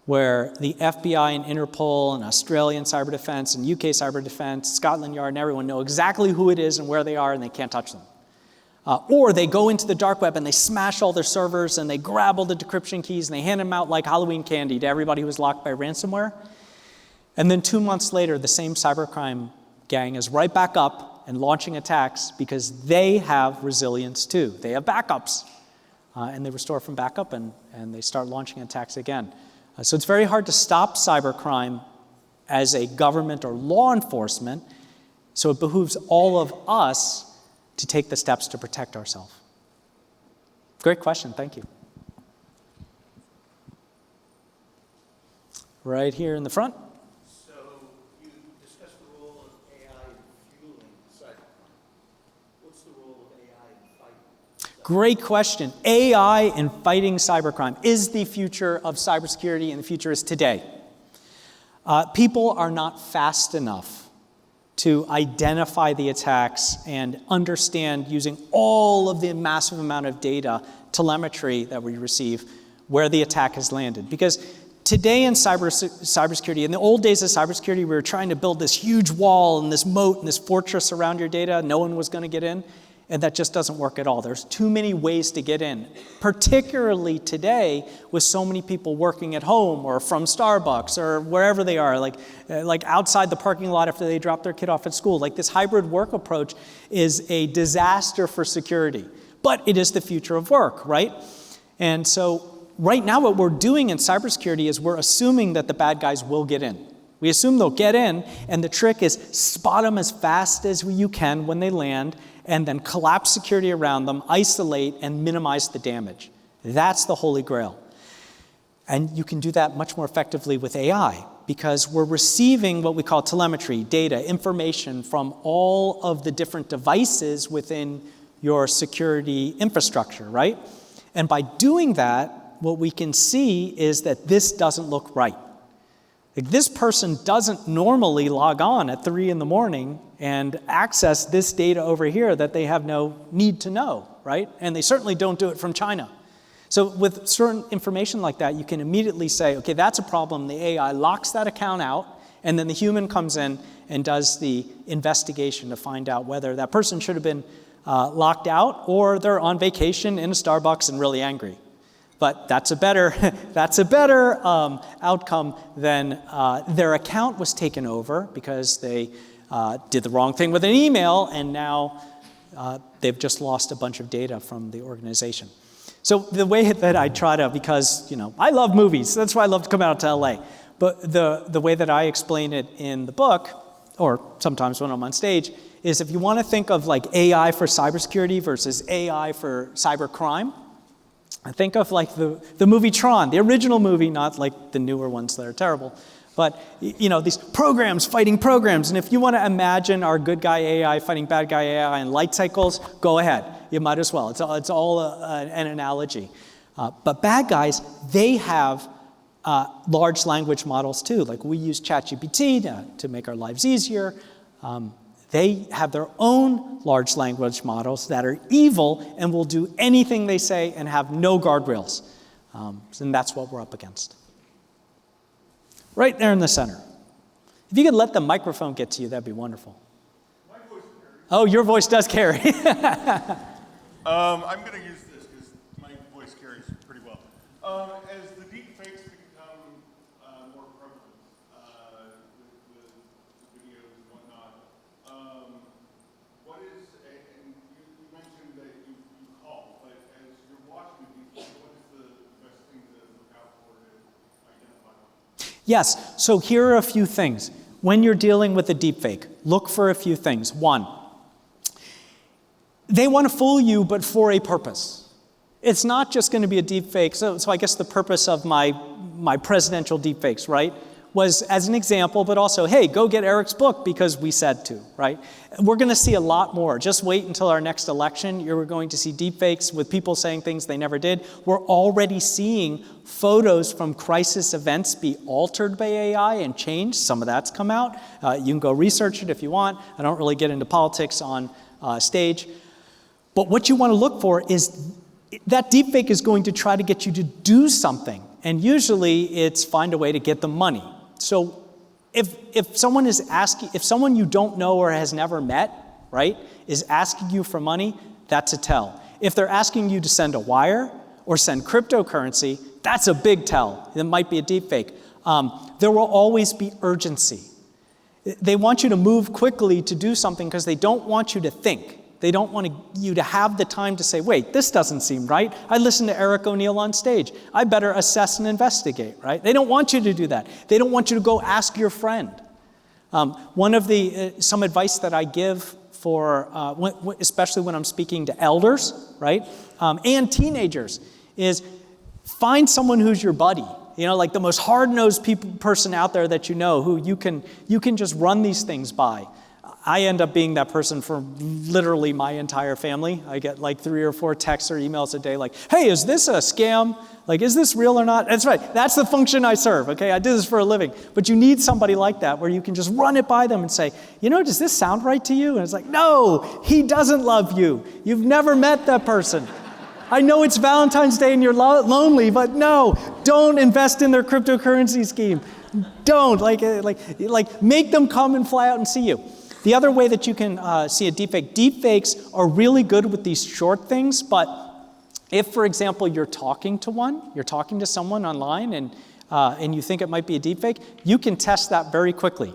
where the FBI and Interpol and Australian cyber defense and UK cyber defense, Scotland Yard and everyone know exactly who it is and where they are and they can't touch them. Or they go into the dark web and they smash all their servers and they grab all the decryption keys and they hand them out like Halloween candy to everybody who was locked by ransomware. And then 2 months later, the same cybercrime gang is right back up and launching attacks because they have resilience too. They have backups. And they restore from backup and they start launching attacks again. So it's very hard to stop cybercrime as a government or law enforcement. So it behooves all of us to take the steps to protect ourselves. Great question, thank you. Right here in the front. So you discussed the role of AI in fueling cybercrime. What's the role of AI in fighting? Great question. AI in fighting cybercrime is the future of cybersecurity, and the future is today. People are not fast enough to identify the attacks and understand, using all of the massive amount of data, telemetry that we receive, where the attack has landed. Because today in cybersecurity, in the old days of cybersecurity, we were trying to build this huge wall and this moat and this fortress around your data. No one was going to get in. And that just doesn't work at all. There's too many ways to get in, particularly today with so many people working at home or from Starbucks or wherever they are, like outside the parking lot after they drop their kid off at school. Like this hybrid work approach is a disaster for security, but it is the future of work, right? And so right now what we're doing in cybersecurity is we're assuming that the bad guys will get in. We assume they'll get in, and the trick is spot them as fast as you can when they land, and then collapse security around them, isolate, and minimize the damage. That's the holy grail. And you can do that much more effectively with AI, because we're receiving what we call telemetry, data, information from all of the different devices within your security infrastructure, right? And by doing that, what we can see is that this doesn't look right. Like this person doesn't normally log on at 3 in the morning and access this data over here that they have no need to know, right? And they certainly don't do it from China. So with certain information like that, you can immediately say, okay, that's a problem. The AI locks that account out, and then the human comes in and does the investigation to find out whether that person should have been locked out or they're on vacation in a Starbucks and really angry. But that's a better outcome than their account was taken over because they did the wrong thing with an email, and now they've just lost a bunch of data from the organization. So the way that I try to, because I love movies, that's why I love to come out to LA. But the way that I explain it in the book, or sometimes when I'm on stage, is if you want to think of like AI for cybersecurity versus AI for cybercrime, I think of like the movie Tron, the original movie, not like the newer ones that are terrible. But these programs fighting programs. And if you want to imagine our good guy AI fighting bad guy AI in light cycles, go ahead. You might as well. It's all an analogy. But bad guys, they have large language models too. Like we use ChatGPT to make our lives easier. They have their own large language models that are evil and will do anything they say and have no guardrails. And that's what we're up against. Right there in the center. If you could let the microphone get to you, that'd be wonderful. My voice carries. Oh, your voice does carry. I'm going to use this because my voice carries pretty well. As the deep fakes become more prevalent with videos and whatnot, what is, and you mentioned that you call, but as you're watching these, what is the best thing to look out for to identify them? Yes, so here are a few things. When you're dealing with a deepfake, look for a few things. One, they want to fool you, but for a purpose. It's not just going to be a deepfake. So I guess the purpose of my presidential deepfakes, right, was as an example, but also, hey, go get Eric's book because we said to, right? We're going to see a lot more. Just wait until our next election. You're going to see deepfakes with people saying things they never did. We're already seeing photos from crisis events be altered by AI and changed. Some of that's come out. You can go research it if you want. I don't really get into politics on stage. But what you want to look for is that deepfake is going to try to get you to do something. And usually it's find a way to get the money. So if someone is asking, if someone you don't know or has never met, right, is asking you for money, that's a tell. If they're asking you to send a wire or send cryptocurrency, that's a big tell. It might be a deepfake. There will always be urgency. They want you to move quickly to do something because they don't want you to think. They don't want you to have the time to say, wait, this doesn't seem right. I listened to Eric O'Neill on stage. I better assess and investigate, right? They don't want you to do that. They don't want you to go ask your friend. One of the, some advice that I give for, especially when I'm speaking to elders, right, and teenagers, is find someone who's your buddy. You know, like the most hard-nosed person out there that you know who you can just run these things by. I end up being that person for literally my entire family. I get like 3 or 4 texts or emails a day like, hey, is this a scam? Like, is this real or not? That's right. That's the function I serve, okay? I do this for a living. But you need somebody like that where you can just run it by them and say, you know, does this sound right to you? And it's like, no, he doesn't love you. You've never met that person. I know it's Valentine's Day and you're lonely, but no, don't invest in their cryptocurrency scheme. Don't, like make them come and fly out and see you. The other way that you can see a deepfake, deepfakes are really good with these short things, but if, for example, you're talking to someone online and you think it might be a deepfake, you can test that very quickly.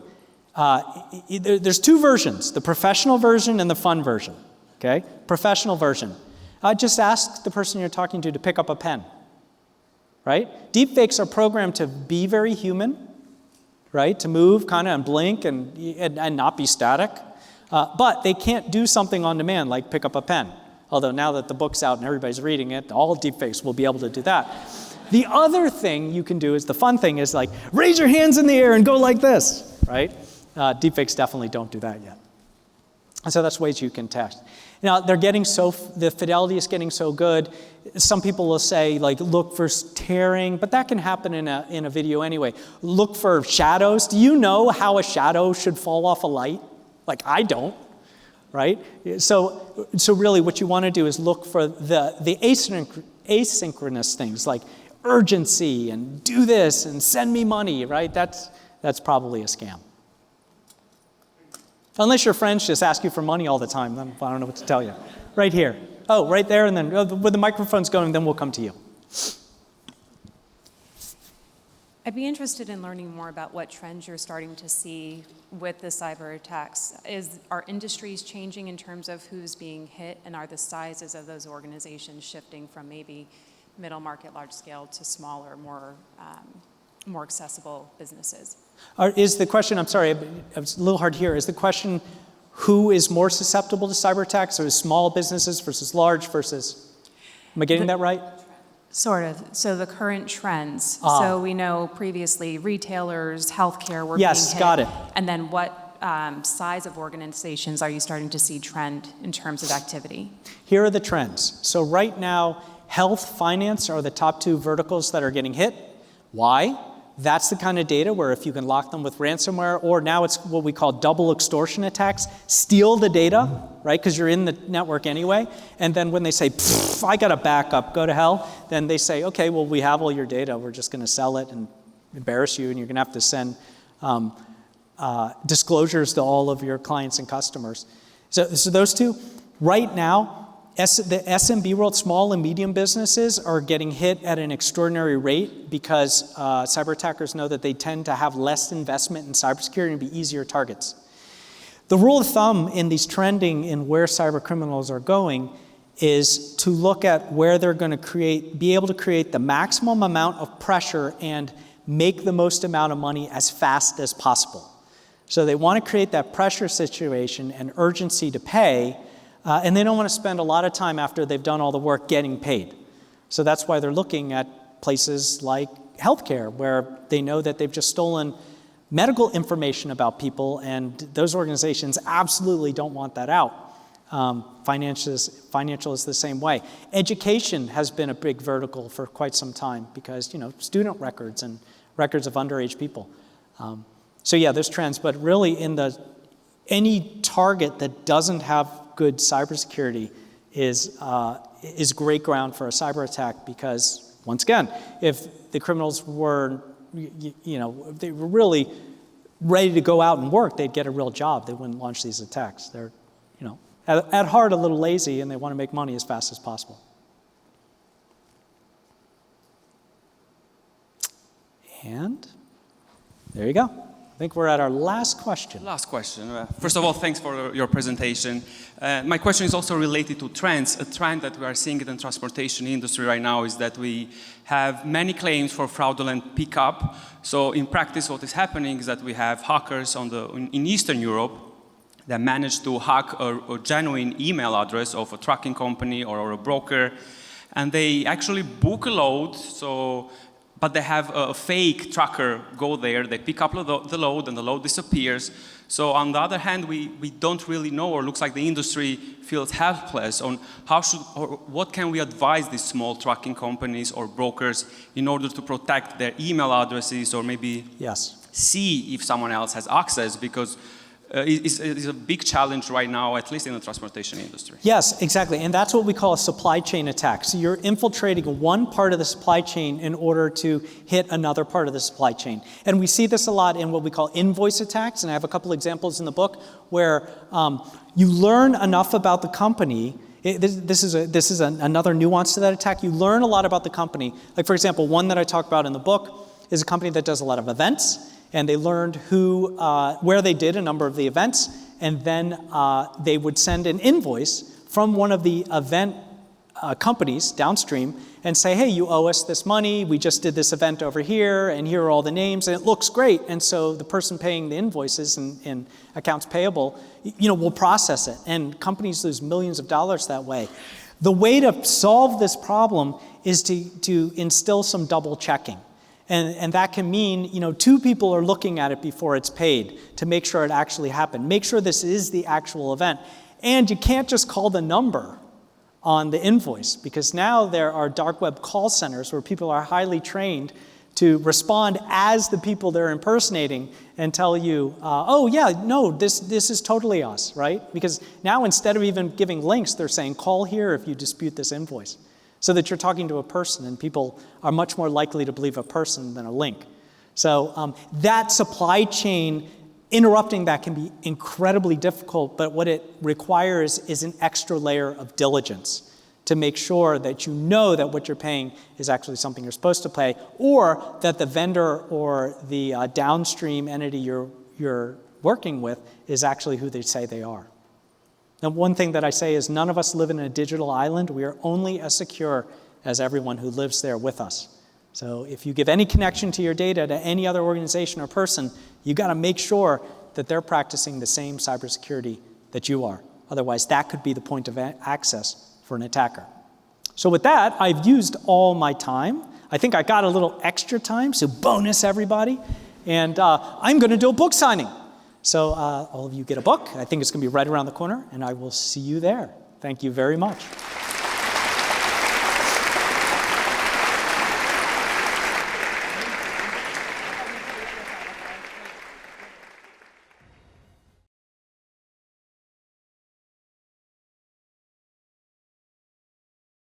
There's 2 versions, the professional version and the fun version, okay? Professional version. Just ask the person you're talking to pick up a pen, right? Deepfakes are programmed to be very human, right? To move kind of and blink and not be static. But they can't do something on demand like pick up a pen. Although now that the book's out and everybody's reading it, all deepfakes will be able to do that. The other thing you can do is, the fun thing is like, raise your hands in the air and go like this, right? Deepfakes definitely don't do that yet. And so that's ways you can test. Now, the fidelity is getting so good. Some people will say, like, look for tearing, but that can happen in a video anyway. Look for shadows. Do you know how a shadow should fall off a light? Like, I don't, right? So really what you want to do is look for the asynchronous things, like urgency and do this and send me money, right? That's probably a scam. Unless your friends just ask you for money all the time, then I don't know what to tell you. Right here. Oh, right there, and then with the microphone's going, then we'll come to you. I'd be interested in learning more about what trends you're starting to see with the cyber attacks. Are industries changing in terms of who's being hit, and are the sizes of those organizations shifting from maybe middle market, large scale, to smaller, more accessible businesses? Is the question, I'm sorry, it's a little hard to hear, is the question who is more susceptible to cyber attacks, or small businesses versus large versus, am I getting that right? Sort of. So the current trends. So we know previously retailers, healthcare were being hit. Yes, got it. And then what size of organizations are you starting to see trend in terms of activity? Here are the trends. So right now, health, finance are the top 2 verticals that are getting hit. Why? That's the kind of data where if you can lock them with ransomware, or now it's what we call double extortion attacks, steal the data, right, because you're in the network anyway, and then when they say, I got a backup, go to hell, then they say, okay, well, we have all your data, we're just going to sell it and embarrass you, and you're going to have to send disclosures to all of your clients and customers. So those 2, right now, the SMB world, small and medium businesses, are getting hit at an extraordinary rate because cyber attackers know that they tend to have less investment in cybersecurity and be easier targets. The rule of thumb in these trending in where cyber criminals are going is to look at where they're going to be able to create the maximum amount of pressure and make the most amount of money as fast as possible. So they want to create that pressure situation and urgency to pay, and they don't want to spend a lot of time after they've done all the work getting paid. So that's why they're looking at places like healthcare, where they know that they've just stolen medical information about people, and those organizations absolutely don't want that out. Financial is the same way. Education has been a big vertical for quite some time because, student records and records of underage people. So yeah, there's trends, but really any target that doesn't have good cybersecurity is great ground for a cyber attack because, once again, if the criminals were, if they were really ready to go out and work, they'd get a real job. They wouldn't launch these attacks. They're, at heart a little lazy, and they want to make money as fast as possible. And there you go. I think we're at our last question. Last question. First of all, thanks for your presentation. My question is also related to trends. A trend that we are seeing in the transportation industry right now is that we have many claims for fraudulent pickup. So in practice, what is happening is that we have hackers in Eastern Europe that manage to hack a genuine email address of a trucking company or a broker, and they actually book a load. But they have a fake trucker go there, they pick up the load, and the load disappears. So on the other hand, we don't really know, or looks like the industry feels helpless on what can we advise these small trucking companies or brokers in order to protect their email addresses, or maybe see if someone else has access, because it's a big challenge right now, at least in the transportation industry. Yes, exactly. And that's what we call a supply chain attack. So you're infiltrating one part of the supply chain in order to hit another part of the supply chain. And we see this a lot in what we call invoice attacks. And I have a couple examples in the book where you learn enough about the company. This is another nuance to that attack. You learn a lot about the company. Like, for example, one that I talk about in the book is a company that does a lot of events. And they learned where they did a number of the events, and then they would send an invoice from one of the event companies downstream and say, hey, you owe us this money, we just did this event over here, and here are all the names, and it looks great. And so the person paying the invoices and accounts payable, will process it. And companies lose millions of dollars that way. The way to solve this problem is to instill some double checking. And that can mean, two people are looking at it before it's paid to make sure it actually happened. Make sure this is the actual event. And you can't just call the number on the invoice, because now there are dark web call centers where people are highly trained to respond as the people they're impersonating and tell you, oh yeah, no, this is totally us, right? Because now instead of even giving links, they're saying, call here if you dispute this invoice. So that you're talking to a person, and people are much more likely to believe a person than a link. So that supply chain, interrupting that can be incredibly difficult, but what it requires is an extra layer of diligence to make sure that you know that what you're paying is actually something you're supposed to pay, or that the vendor or the downstream entity you're working with is actually who they say they are. And one thing that I say is none of us live in a digital island. We are only as secure as everyone who lives there with us. So if you give any connection to your data to any other organization or person, you got to make sure that they're practicing the same cybersecurity that you are. Otherwise, that could be the point of access for an attacker. So with that, I've used all my time. I think I got a little extra time, so bonus everybody. And I'm going to do a book signing. So all of you get a book. I think it's going to be right around the corner, and I will see you there. Thank you very much.